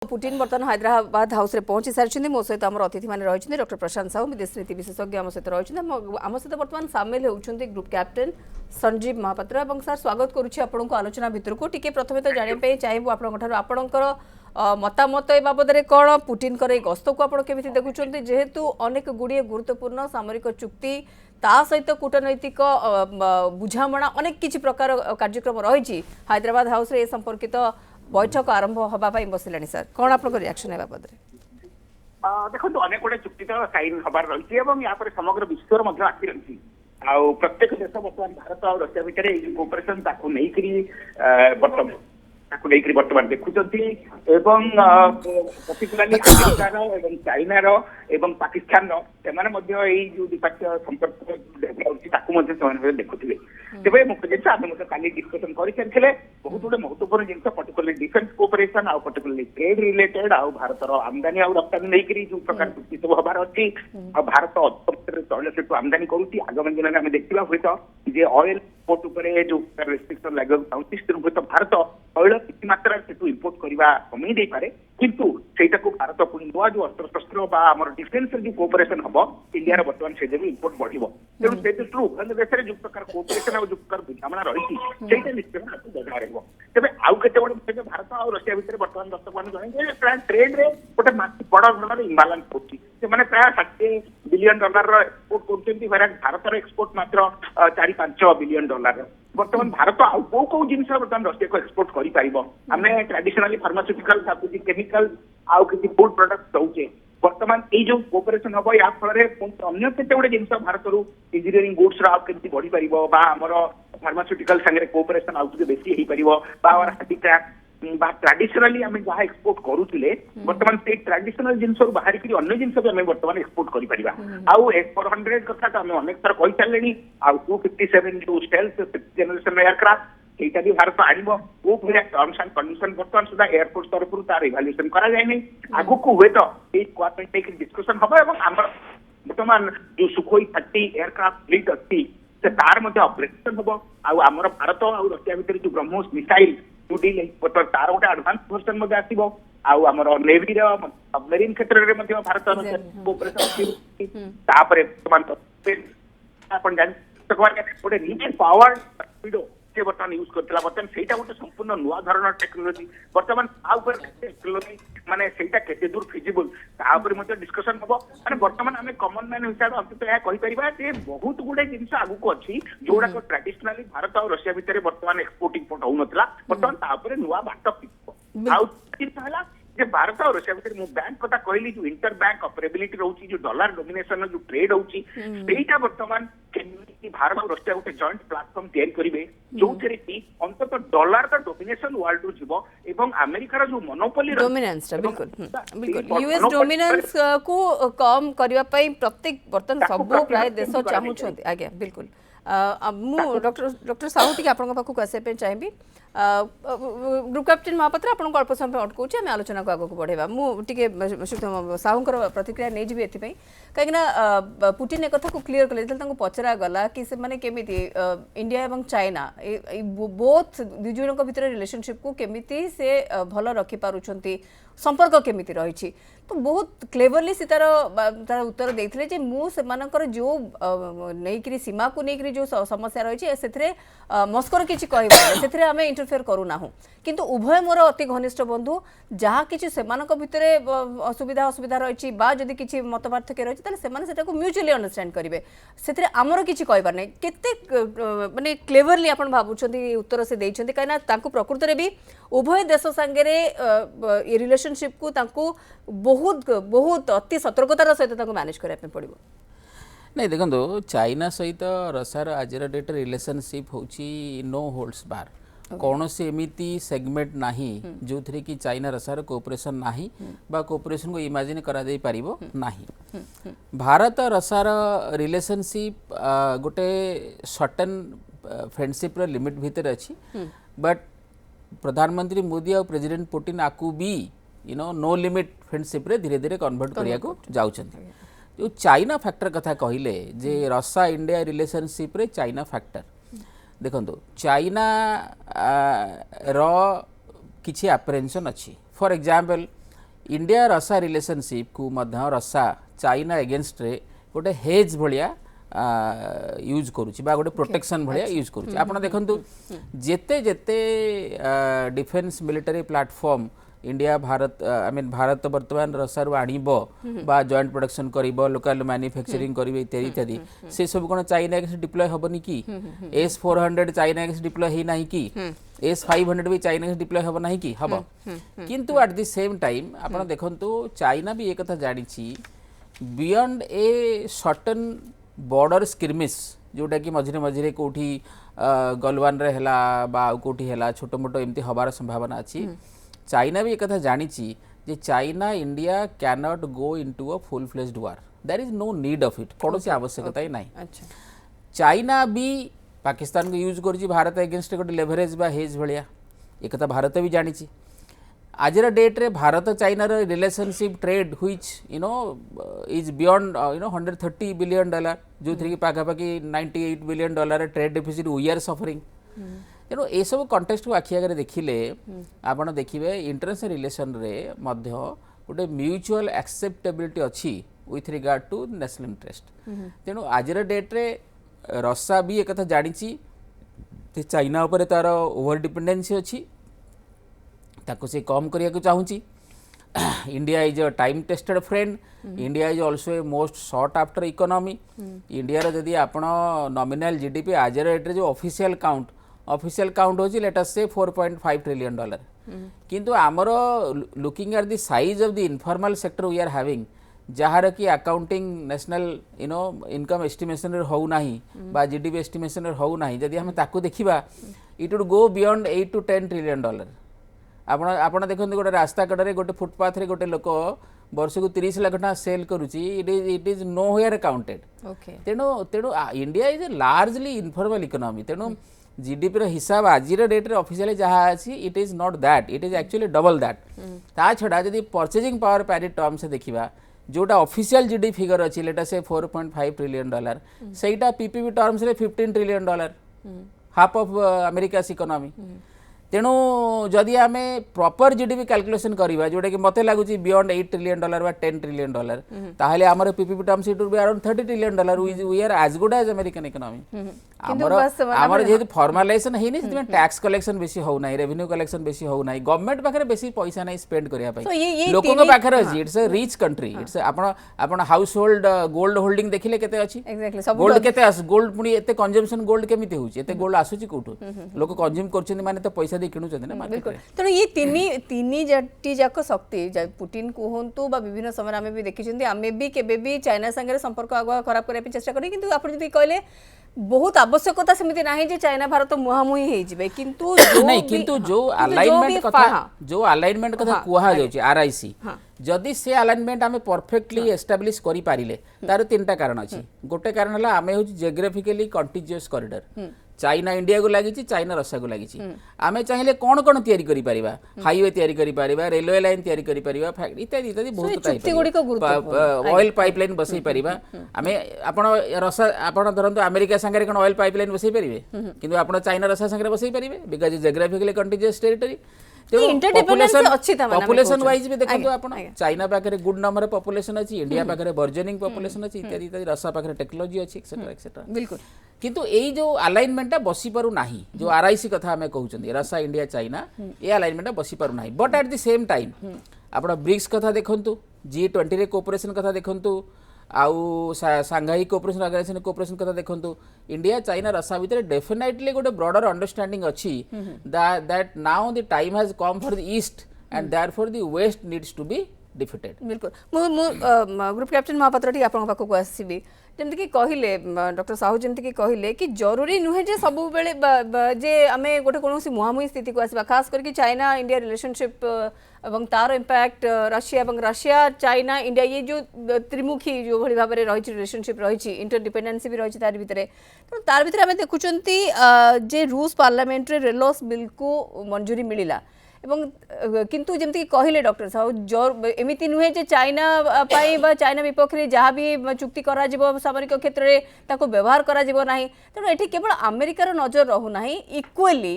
Putin बर्तमान Hyderabad house रे पहुंची सारी मो सहित आम अतिथि मैंने रही डॉक्टर प्रशांत साहू विदेश नीति विशेषज्ञ आम सहित रही आम सहित बर्तमान सामिल होती ग्रुप कैप्टेन संजीव महापात्र और सर स्वागत करुच्ची आपको आलोचना भितर को टी प्रथम तो जानापी चाहिए आपंकर मतामत ए बाबद कौन पुटिन गस्त को आप देखुं जेहेतु अनेक गुड़िए गुरुत्वपूर्ण सामरिक चुक्ति ता सहित कूटनैतिक बुझामणा अनेक किसी प्रकार कार्यक्रम रही हैदराबाद हाउस रे संपर्कित बैठक आरंभ होगापाई बसिलानी सर कौन आप रिएक्शन है बाबद देखो अनेक गुड़े चुक्ति तो साइन हबार रही या समग्र विश्वर आखि रही प्रत्येक देश बर्तमान भारत और रशिया भितर कोऑपरेशन बर्तमान देखुंती पर्टिकुलाली अमेरिकार चाइनार एवं पाकिस्तान जो द्विपक्षीय संपर्क देखुले तेज मुख्य जिन आम काली डिस्कसन कर बहुत गुड़े महत्वपूर्ण जिन पर्टिकुलरली डिफेन्स कोऑपरेशन आउ पर्टिकुलरली ट्रेड रिलेटेड आउ भारत आमदानी आउ रप्तानी नहीं जो प्रकार चुक्ति सब हबार अच्छी भारत तैल सेठू आमदानी करुच्ची आगामी दिन में देखा हुए जे ऑयल पोर्ट उपरे जो रेस्ट्रिक्शन लगे हुए तो भारत तैल किसी मात्रा से इम्पोर्ट करने कमी दे पारे किंतु सेटा को भारत पुणी नुआ जो अस्त्रशस्त्र डिफेन्स जो कोऑपरेशन हम इंडिया बर्तमान से इम्पोर्ट बढ़ तेणु से दृष्टि उभय देश जो प्रकार कोऑपरेशन और जो प्रकार बुझामणा रही निश्चय बजाय रहा तेज आउ के भारत और रशिया भितर बर्तमान दर्शक मैंने जन प्राय ट्रेड रे गोटे बड़ धरण इम्बालांस होने प्राय 60 बिलियन डॉलर एक्सपोर्ट कर भारत एक्सपोर्ट मात्र 4-5 बिलियन डॉलर बर्तमान भारत आउ कौ कौ जिन बर्तमान रशिया को एक्सपोर्ट करें ट्रेडिशनली फार्मास्यूटिकल केमिकल आउ किसी फूड प्रोडक्ट दौचे बर्तमान ये जो कोऑपरेशन हम या फल अन्य केते गुड़े जिन भारत इंजीनियरिंग गुड्स केमती बढ़ी पार फार्मास्यूटिकल संगे कोऑपरेशन आउ बेसी हो पार हार्टिक्राफ्ट ट्रेडिशनली आम जहाँ एक्सपोर्ट करुले बर्तमान से ट्रेडिशनल जिन बाहर अन्य जिन भी बर्तमान एक्सपोर्ट कर आउ S-400 कथा तो आम अनेक थर कही सारे आउ 257 जो स्टेल्थ जनरेशन एयरक्राफ्ट ସେଇଟା ବି ଭାରତ ଆଣିବ କୋ ଭଳିଆ ଟର୍ମସ ଆଣ୍ଡ କଣ୍ଡିସନ ବର୍ତ୍ତମାନ ସୁଦ୍ଧା ଏୟାରଫୋର୍ସ ତରଫରୁ ତାର ଇଭାଲୁଏସନ କରାଯାଇନି ଆଗକୁ ହୁଏତ ଏଇ ସ୍କ୍ୱାଡ୍ ପାଇଁ ନେଇକି ଡିସ୍କସନ ହବ ଏବଂ ଆମର ବର୍ତ୍ତମାନ ଯୋଉ ସୁଖୋଇ 30 ଏୟାରକ୍ରାଫ୍ଟ ଫ୍ଲିଟ୍ ଅଛି ସେ ତାର ମଧ୍ୟ ଅପରେସନ ହବ ଆଉ ଆମର ଭାରତ ଆଉ ରଷିଆ ଭିତରେ ଯୋଉ ବ୍ରହ୍ମୋସ ମିସାଇଲ ଯୋଉ ଡିଲ୍ ବର୍ତ୍ତମାନ ତାର ଗୋଟେ ଆଡଭାନ୍ସ ଭର୍ସନ ମଧ୍ୟ ଆସିବ ଆଉ ଆମର ନେଭିର ସବମେରିନ କ୍ଷେତ୍ରରେ ମଧ୍ୟ ଭାରତ କୋଅପରେସନ ତାପରେ ବର୍ତ୍ତମାନ ଆପଣ ଜାଣିଛନ୍ତି ଗୋଟେ ରିଚ୍ ପାୱାର ସ୍ପିଡ୍ बर्तमान यूज करता बर्तमान से गोटे संपूर्ण नुआ धरण टेक्नोलोजी बर्तमान टेक्नोलोजी माने सेटा केते दूर फिजिबल डिस्कसन हम माने बर्तमान आम कमन मैन हिसाब अंत यह कहीपर बहुत गुड़े जिन आगुक अच्छी जोड़ा ट्रेडिशनली भारत और रशिया भितर बर्तमान एक्सपोर्ट इम्पोर्ट होता बर्तमान नुआ बाट है भारत और रशिया भितर बैंक कथा कहली जो इंटर बैंक ऑपरेबिलिटी रोची जो डॉलर डोमिनेशन जो ट्रेड होची सेटा वर्तमान भारत और रशिया गोटे जॉइंट प्लेटफॉर्म तैयारी करेंगे जो अंतत डॉलर का डोमिनेशन वर्ल्ड रु जीवो एवं अमेरिकार जो मोनोपोली डोमिनेंस बिल्कुल बिल्कुल यूएस डोमिनेंस को कम करबा पई प्रत्येक बर्तन सब प्राय देश चाहूछंती आज्ञा बिल्कुल मु डॉक्टर साहू टी आपन पाखु आसे पे चाहिबी ग्रुप कैप्टेन महापात्र आपन अल्प समय अटकाउछ आम आलोचना को आगक बढ़ेबा मुझे साहूंकर प्रतिक्रिया नहीं जी एथि कहीं पुटिन एक कथा को क्लीयर कले पचरा गला कि से माने केमिति इंडिया एवं चाइना बोथ दुजनक भितर रिलेशनशिप को केमिति से भल रखि पारुछंती संपर्क केमिति रही तो बहुत क्लेवरली से तार उत्तर देते जे मु सेमानकर जो नहीं सीमा को लेकर जो समस्या रही है मस्कर किसी कहबे आम इंटरफेयर करूना किंतु उभय मोर अति घनिष्ठ बंधु जहाँ किसी सेमानक भितर असुविधा रही जदि किसी मत पार्थक्य रही म्यूचुअली अंडरस्टैंड करेंगे से आमर किसी कहबार नहीं केते माने क्लेवरली आप भावुं उत्तर से देते कहीं प्रकृत में भी उभय देश सांगे रिलेशनशिप को बहुत बहुत अति सतर्कतार सहित मैनेज करने पड़ो नहीं देखो चाइना सहित रशियार आज डेट रिलेशनशिप होची नो होल्ड्स बार कौन से एमिति सेगमेंट नाही जो थरे कि चाइना रशियार कोऑपरेशन नाही बा कोऑपरेशन को इमेजिन करा दे पारिबो नाही भारत रशियार रिलेशनशिप गोटे सर्टेन फ्रेंडशिप रो लिमिट भीतर अछि बट प्रधानमंत्री मोदी और प्रेसिडेंट पुटिन आकु भी नो लिमिट फ्रेंडशिप रे धीरे धीरे कन्वर्ट करिया को जाउछन्ती जो चाइना फैक्टर कथा कहले जे रशिया इंडिया रिलेशनशिप रे चाइना फैक्टर देखो चाइना रो किछि एप्रेहेंशन अच्छी फॉर एग्जांपल इंडिया रसा रिलेशनशिप को मध्य रसा चाइना एगेंस्ट रे गोटे हेज भलिया यूज करुच्ची बा गोटे प्रोटेक्शन भलिया यूज करुच्ची आपण देखंतु जेते जेते defence military platform India Bharat I mean Bharat वर्तमान रसारू आनिबो बा जॉइंट प्रोडक्शन करिबो लोकल मैन्युफैक्चरिंग करिबे इत्यादि इत्यादि से सब कोन चाइना के डिप्लॉय हबनी की S400 चाइना के डिप्लॉय ही नाही की S500 भी चाइना के डिप्लॉय हब नाही की हब किंतु एट द सेम टाइम आपण देखंतु चाइना भी एक कथा जानि छी बियॉन्ड ए सर्टेन बॉर्डर स्क्रिमिश जोटा कि मझिरे मझिरे कोठी गलवान रे हला बा कोठी हला छोटो मोटो एमती हबार संभावना अछि चाइना भी एक कथा जानी जे China India can not go into a full fledged war there is no need of it कौन सी आवश्यकता ही नहीं अच्छा चाइना भी पाकिस्तान को यूज कर भारत एगेंस्ट गोटे लेवरेज बा हेज भलिया एक कथा भारत भी जानी आज डेट रे Bharat China relationship trade which you know is beyond you know $130 billion जो थी पाखापाखि $98 billion trade deficit we are suffering तेणु ये सब कंटेक्स्ट को आखि आगे देखिले आपण देखिबे इंटरनेशनल रिलेशन रे मध्य गोटे म्यूचुअल एक्सेप्टेबिलिटी अच्छी with regard to national interest तेणु आज डेट रे रसा भी एक कथा जानी चाइना उपर तार ओवर डिपेंडेंसी अच्छी ताको से कम करिया को चाहूची India is a time tested friend India is also a most sought after economy India रो जदी आपण नॉमिनल जीडीपी आज रेट रे जो ऑफिशियल काउंट होची लेट अस से $4.5 ट्रिलियन किंतु आमर looking at the size of the informal sector we are having जहार की accounting national you know income estimation रे हो नाही बा जीडीपी एस्टिमेशन रे हो नाही जदी हम ताको देखिबा it would go beyond $8 to $10 trillion आपण देखते गोटे रास्ता कड़े गोटे फुटपाथ रे गोटे लोक वर्ष को 30 लाख टका सेल करुची it is nowhere counted तेणु तेणु India is a largely informal economy तेणु जीडीपी रो हिसाब आज डेट रे ऑफिशियली जहाँ अच्छी it is not that it is actually double that ता छड़ा जदी परचेजिंग पावर पैरिटी टर्म से देखिबा जोटा ऑफिशियल जीडी फिगर अच्छी लेट से $4.5 ट्रिलियन सेटा पीपीपी टर्म्स रे $15 trillion half of America's economy तेणु जदि आम प्रॉपर जीडीपी कैलकुलेशन करवा जोटा कि मते लगुच बियॉन्ड $8 ट्रिलियन बा $10 ट्रिलियन ताहले आमर PPP terms it will be around $30 trillion we are as good as American economy आमर जेहेतु फॉर्मलाइजेशन हेनी से टैक्स कलेक्शन बेसी हो नाही रेवेन्यू कलेक्शन बेसी हो नाही गवर्नमेंट पाखरे बेसी पैसा नाही स्पेंड करिया पई लोकन पाखरे अछि it's a rich country it's आपण हाउस होल्ड गोल्ड होल्डिंग देखिले केते अछि गोल्ड केते आस गोल्ड पुनी एते कंजम्पशन गोल्ड केमिते होछि एते गोल्ड आसुची कोठो लोक कंज्यूम करछन माने तो पैसा दे किणुचंदी ना मार्केट रे तेणु ये तीन जटी जाक शक्ति पुटिन कहतु बा विभिन्न समय आम भी देखी आम भी केबे भी चाइना संगे संपर्क आगुआ खराब करने चेष्टा करें किंतु आप कहले बहुत आवश्यकता सेमती नाही जे चाइना भारत मुहामुही हो जिवे किंतु नहीं किंतु जो अलाइनमेंट कथा कुहा जाउची आरआईसी जदि से अलाइनमेंट आमे परफेक्टली एस्टाब्लिश करि पारिले तार तीनटा कारण अछि गोटे कारण हला आमे हो geographically contiguous corridor China India को लगी चाइना रशिया को लगी आमे चाहिए कौन कौन तैयारी करि परिबा हाईवे तैयारी करि परिबा रेलवे लाइन तैयारी करि परिबा फैक्ट्री इत्यादि इत्यादि बहुत ऑयल पाइपलाइन बसई परिबा आमे आपण रसा आपण धरंतु अमेरिका संगे कोन ऑयल पाइपलाइन बसई परिबे किंतु आपण चाइना रशिया संगे बसई परिबे because geographically contiguous territory population wise भी देखो आप चाइना पाखे गुड नंबर पॉपुलेशन अच्छी इंडिया पाखे बर्जनिंग पॉपुलेशन अच्छी इत्यादि इत्यादि रसा पाखे टेक्नोलॉजी अच्छी एक्सेट्रा एक्सेट्रा बिल्कुल किंतु यही जो अलाइनमेंट बसी पारु नाही जो आरआईसी कथा आमे कहउचंदी रसा इंडिया चाइना ये अलाइनमेंट बसी पारु नाही but at the same time आपण ब्रिक्स कथा देखंतु G20 रे कोऑपरेशन कथा देखंतु आउ सांघाई कोऑपरेशन ऑर्गेनाइजेशन कोऑपरेशन कथा देखंतु इंडिया चाइना रसा भितर डेफिनेटली गोटे ब्रॉडर अंडरस्टैंडिंग अच्छी that now the time has come for the east and therefore the west needs to be defeated बिल्कुल ग्रुप कैप्टन महापात्र टी आपन पाखु आसीबी जमति कि कहिले डॉक्टर साहू जमति कि कहिले कि जरूरी नुहे जे सब बेले जे आमे गोटे कोनोसी मुहामुही स्थिति को आसीबा खास करके चाइना इंडिया रिलेशनशिप एवं तार इंपैक्ट रशिया एवं रशिया चाइना इंडिया ये जो त्रिमुखी जो भली भाबरे रही रिलेशनशिप रही इंटरडिपेंडेंसी भी रही तार भितरे तो तार भितरे आमे देखुचंती जे रूस पार्लियामेंट रे रेलोस बिल को मंजूरी मिलिला ଏବଂ କିନ୍ତୁ ଯେମିତି କହିଲେ ଡକ୍ଟର ସାହୁ ଏମିତି ନୁହେଁ ଯେ ଚାଇନା ପାଇଁ ବା ଚାଇନା ବିପକ୍ଷରେ ଯାହା ବି ଚୁକ୍ତି କରାଯିବ ସାମରିକ କ୍ଷେତ୍ରରେ ତାକୁ ବ୍ୟବହାର କରାଯିବ ନାହିଁ। ତେଣୁ ଏଠି କେବଳ ଆମେରିକାର ନଜର ରହୁନାହିଁ, ଇକ୍ୱାଲି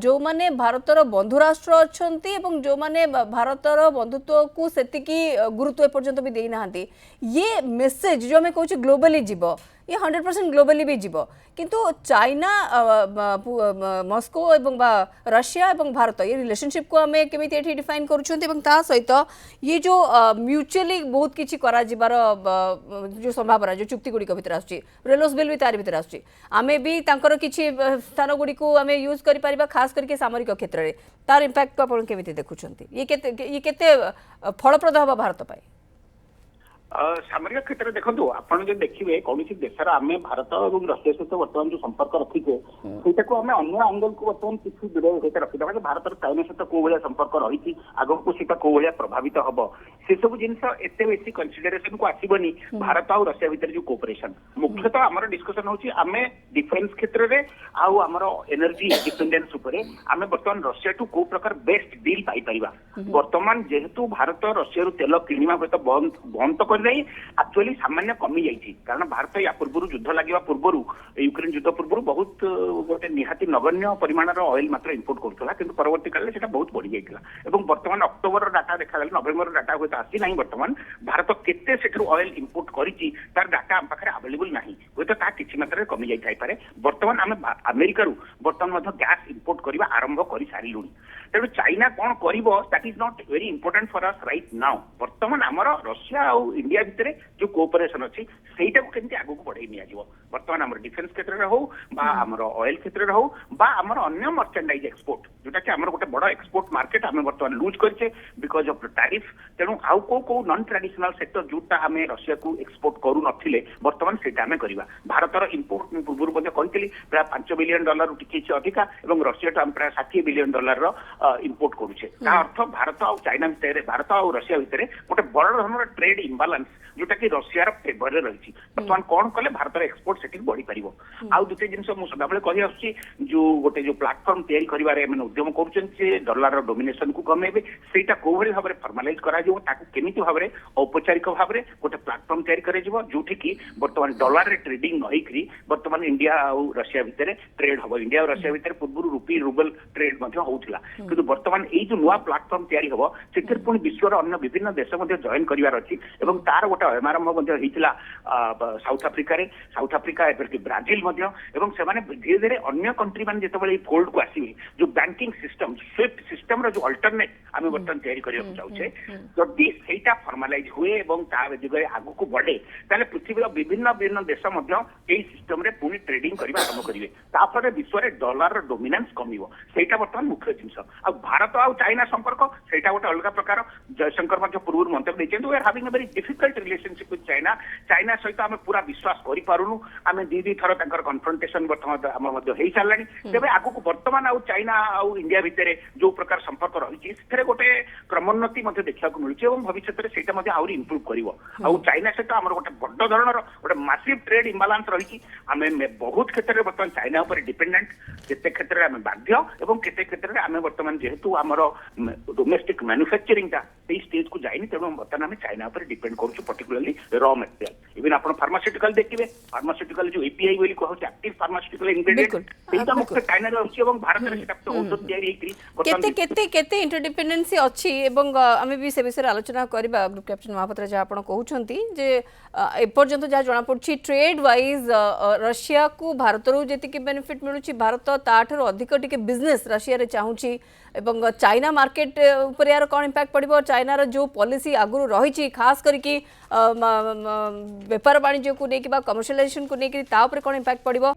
ଯେଉଁମାନେ ଭାରତର ବନ୍ଧୁ ରାଷ୍ଟ୍ର ଅଛନ୍ତି ଏବଂ ଯେଉଁମାନେ ଭାରତର ବନ୍ଧୁତ୍ୱକୁ ସେତିକି ଗୁରୁତ୍ୱ ଏପର୍ଯ୍ୟନ୍ତ ବି ଦେଇନାହାନ୍ତି, ଇଏ ମେସେଜ ଯେଉଁ ଆମେ କହୁଛେ ଗ୍ଲୋବାଲି ଯିବ, ये 100% ग्लोबली भी जीव किंतु चाइना मस्को एवं रशिया एवं भारत ये रिलेशनशिप को आम केमी डिफाइन करुँच सहित ये जो म्यूचुअली बहुत किसी जो संभावना जो चुक्ति गुड़िक भितर आसुची रेलोस बिल भी तार भितर आसुची आमे भी तांकर किसी स्थान गुड़ी को आम यूज कर खास करके सामरिक क्षेत्र में तार इंपैक्ट को आप केमी देखुंत ये केते फलप्रद हम भारत पाई सामरिक क्षेत्र देखो आप देखिए कौन देशर आम भारत और रशिया सहित बर्तमान जो संपर्क रखीचे से आम अन्य एंगल को बर्तमान किसी दूर रखीदा मैंने भारत चाइना सहित कौ भाया संपर्क रही आग को सीटा कौ भाया प्रभावित हम से सब जिनस एत बेसी कनसीडरेशन को आसबनी भारत और रशिया भितर जो कोऑपरेशन मुख्यतः आम डिस्कसन होची आम डिफेन्स क्षेत्र में आमर एनर्जी इंडिपेंडेंस आम बर्तमान रशिया टू कौ प्रकार बेस्ट डील पाई बर्तमान जेहेतु भारत रशिया तेल किणवा हूँ बंद तो नहीं एक्चुअली सामान्य कमी जाइए कारण भारत या पूर्व युद्ध लगे पूर्व यूक्रेन युद्ध पूर्व बहुत गोटे निहाती नगण्य परिमाण ऑयल मात्र इंपोर्ट करूला किंतु परवर्ती काल से बहुत बढ़ी जाता बर्तमान अक्टोबर डाटा देखा नवेम्बर डाटा हूँ आसी ना बर्तमान भारत केते सेठू ऑयल इंपोर्ट करी तार डाटा आम पाखे अवेलेबल ना हूँ तो किसी मात्रा कमी जाए बर्तमान आम अमेरिका बर्तमान गैस इंपोर्ट करने आरंभ कर सारू तेणु चाइना कौन कर is not very important for us right now बर्तमान आमर रशिया और इंडिया भितर जो कोऑपरेशन अच्छी सेटा को केमती आगु बढ़ाई निया बर्तमान आम डिफेन्स क्षेत्र में हो आमर ऑयल क्षेत्र में हो आमर अन्य मर्चेंडाइज एक्सपोर्ट जोटा कि आमर गोटे बड़ एक्सपोर्ट मार्केट आम बर्तमान लूज करछे बिकॉज ऑफ टैरिफ तेणु आउ को नॉन ट्रेडिशनल सेक्टर जोटा आम रशिया को एक्सपोर्ट करू नथिले बर्तमान सेटा आम करबा भारतर इंपोर्ट पूर्व मध्ये कहितली प्राय $5 बिलियन टिके अधिका एवं रशिया तो आम प्राय $60 बिलियन इंपोर्ट करूछे ता अर्थ भारत और चाइना भितर भारत और रशिया भितर गोटे बड़ धरनर ट्रेड इम्बालांस जोटा कि रशिया फेवर रही बर्तमान कौन कले भारत एक्सपोर्ट से बढ़ी पार आउ दुटे जिन सदाबले कही आसुची जो गोटे जो प्लाटफर्म तैयारी करिवारे मैंने उद्यम करुछन डॉलर डोमिनेशन को कमेबे सेटा को भली भाबरे फॉर्मलाइज करा जिवो ताकू केमिति भाबरे औपचारिक भाबरे गोटे प्लाटफर्म तैयारी करे जिवो जोठी कि बर्तमान डॉलर रे ट्रेडिंग नई करी बर्तमान इंडिया और रशिया भितर ट्रेड हबो इंडिया और रशिया भितर पूर्व रुपी रूबल ट्रेड मध्ये होउथिला किंतु बर्तमान एई जो नुवा प्लाटफर्म तैयारी हबो सेतिर पुनी विश्वर अन्य विभिन्न देश मध्ये जॉइन करिवार अछि एवं तार गोटे आरंभ साउथ आफ्रिका एपरिक ब्राजिल एवं से धीरे धीरे अन्य कंट्री मान जिते फोल्ड को आसवे जो बैंकिंग सिस्टम स्विफ्ट सिस्टम जो अल्टरनेट आम बर्तमान तैयारी करने चाहे जदि सेटा फॉर्मलाइज हुए दिगरे आगु को बढ़े ताले पृथ्वी विभिन्न विभिन्न देश सिस्टम रे पुणी ट्रेडिंग करने आरंभ करेंगे विश्व में डॉलर डोमिनेंस कमिवो सेटा बर्तमान मुख्य जिनस आ भारत और चाइना संपर्क सेटा गोटे अलग प्रकार जयशंकर पूर्व मंतव्य देते we are having a very difficult relationship with China China सहित आम पूरा विश्वास करि पारुनु आम दी थर कन्फ्रंटेशन बर्तमान आम हो सारा तेज आगु को बर्तमान आउ चाइना आउ इंडिया भितर जो प्रकार संपर्क रही है गोटे क्रमोन्नति देखा मिलूँ और भविष्य में आहरी इम्प्रूव कर चाइना सहित आम गोटे बड़ धरणर गोटे मासिव ट्रेड इम्बालांस रही आम बहुत क्षेत्र में बर्तमान चाइना उपर डिपेंडेंट केते क्षेत्र में बाध्य और केते क्षेत्र में आम बर्तमान जेहेतु आमर डोमेस्टिक मैन्युफैक्चरिंग स्टेज को जाइनी तेणु बर्तमान आम चाइना उपर डिपेंड करूँ पर्टिकुलरली रॉ मटेरियल इवन आप फार्मास्यूटिकल देखिए फार्मास्यूटिकल जो एपीआई बोली कहूँ एक्टिव फार्मास्यूटिकल इंग्रेडिएंट सेटा मुख्य चाइना रे अछि एवं भारत रे सेटा औषध तैयारी करी केते इंटरडिपेंडेंसी अछि एवं आमे भी से विषय आलोचना करबा ग्रुप कैप्टन महापात्र जे आपण कहउछंती जे एपर्यंत जा जणा पड़छि ट्रेड वाइज रशिया को भारत रो जेति के बेनिफिट मिलुछि भारत ताठर अधिक टिके बिजनेस रशिया रे चाहूछि एवं चाइना मार्केट ऊपर यार कौन इंपैक्ट पड़ो चाइना रो जो पॉलिसी आगु रही खास करके व्यापार वाणिज्य को लेकिन कमर्शियलाइजेशन को लेकिन ता ऊपर कौन इंपैक्ट पड़ो।